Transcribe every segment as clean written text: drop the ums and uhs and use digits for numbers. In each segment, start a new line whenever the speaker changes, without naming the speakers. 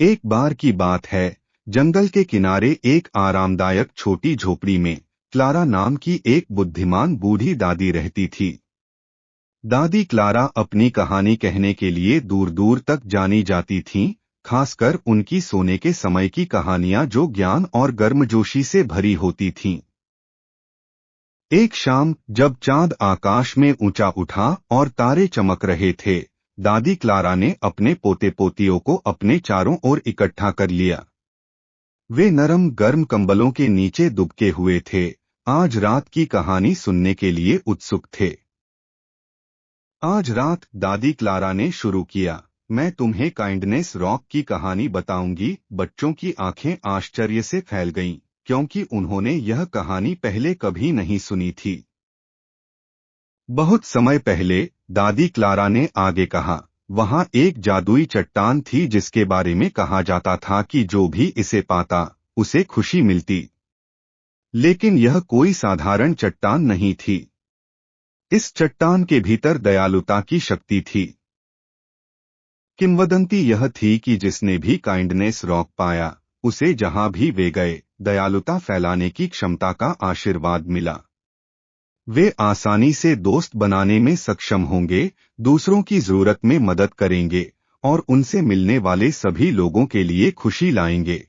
एक बार की बात है, जंगल के किनारे एक आरामदायक छोटी झोपड़ी में क्लारा नाम की एक बुद्धिमान बूढ़ी दादी रहती थी। दादी क्लारा अपनी कहानी कहने के लिए दूर दूर तक जानी जाती थीं, खासकर उनकी सोने के समय की कहानियां जो ज्ञान और गर्मजोशी से भरी होती थीं। एक शाम जब चांद आकाश में ऊंचा उठा और तारे चमक रहे थे, दादी क्लारा ने अपने पोते पोतियों को अपने चारों ओर इकट्ठा कर लिया। वे नरम गर्म कंबलों के नीचे दुबके हुए थे, आज रात की कहानी सुनने के लिए उत्सुक थे। आज रात, दादी क्लारा ने शुरू किया, मैं तुम्हें काइंडनेस रॉक की कहानी बताऊंगी। बच्चों की आंखें आश्चर्य से फैल गईं, क्योंकि उन्होंने यह कहानी पहले कभी नहीं सुनी थी। बहुत समय पहले, दादी क्लारा ने आगे कहा, वहां एक जादुई चट्टान थी जिसके बारे में कहा जाता था कि जो भी इसे पाता, उसे खुशी मिलती। लेकिन यह कोई साधारण चट्टान नहीं थी। इस चट्टान के भीतर दयालुता की शक्ति थी। किंवदंती यह थी कि जिसने भी काइंडनेस रॉक पाया, उसे जहां भी वे गए, दयालुता फैलाने की क्षमता का आशीर्वाद मिला। वे आसानी से दोस्त बनाने में सक्षम होंगे, दूसरों की जरूरत में मदद करेंगे और उनसे मिलने वाले सभी लोगों के लिए खुशी लाएंगे।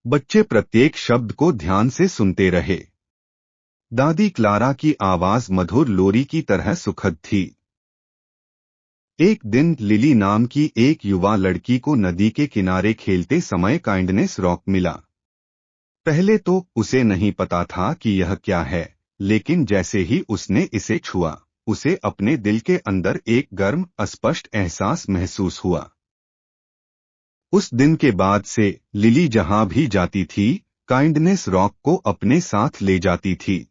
बच्चे प्रत्येक शब्द को ध्यान से सुनते रहे। दादी क्लारा की आवाज मधुर लोरी की तरह सुखद थी। एक दिन लिली नाम की एक युवा लड़की को नदी के किनारे खेलते समय काइंडनेस रॉक मिला। पहले तो उसे नहीं पता था कि यह क्या है, लेकिन जैसे ही उसने इसे छुआ, उसे अपने दिल के अंदर एक गर्म, अस्पष्ट एहसास महसूस हुआ। उस दिन के बाद से लिली जहां भी जाती थी, काइंडनेस रॉक को अपने साथ ले जाती थी।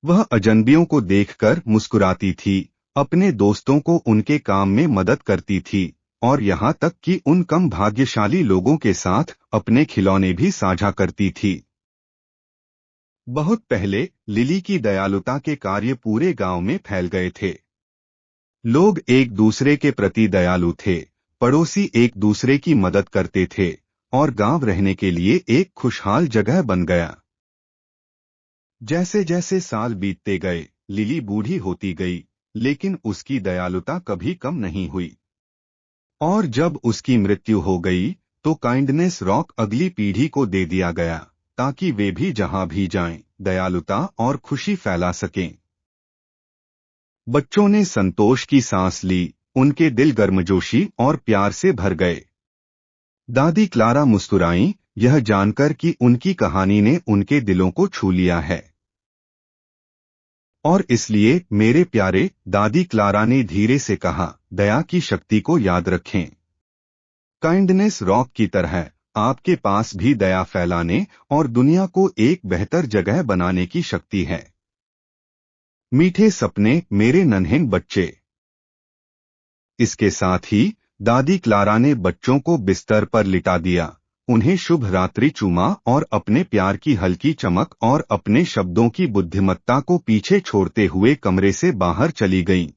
वह अजनबियों को देखकर मुस्कुराती थी, अपने दोस्तों को उनके काम में मदद करती थी और यहाँ तक कि उन कम भाग्यशाली लोगों के साथ अपने खिलौने भी साझा करती थी। बहुत पहले लिली की दयालुता के कार्य पूरे गांव में फैल गए थे। लोग एक दूसरे के प्रति दयालु थे, पड़ोसी एक दूसरे की मदद करते थे और गांव रहने के लिए एक खुशहाल जगह बन गया। जैसे जैसे साल बीतते गए, लिली बूढ़ी होती गई, लेकिन उसकी दयालुता कभी कम नहीं हुई। और जब उसकी मृत्यु हो गई, तो काइंडनेस रॉक अगली पीढ़ी को दे दिया गया, ताकि वे भी जहां भी जाएं, दयालुता और खुशी फैला सकें। बच्चों ने संतोष की सांस ली, उनके दिल गर्मजोशी और प्यार से भर गए। दादी क्लारा मुस्कुराईं, यह जानकर कि उनकी कहानी ने उनके दिलों को छू लिया है। और इसलिए मेरे प्यारे, दादी क्लारा ने धीरे से कहा, दया की शक्ति को याद रखें। काइंडनेस रॉक की तरह आपके पास भी दया फैलाने और दुनिया को एक बेहतर जगह बनाने की शक्ति है। मीठे सपने मेरे नन्हे बच्चे। इसके साथ ही दादी क्लारा ने बच्चों को बिस्तर पर लिटा दिया, उन्हें शुभ रात्रि चूमा और अपने प्यार की हल्की चमक और अपने शब्दों की बुद्धिमत्ता को पीछे छोड़ते हुए कमरे से बाहर चली गईं।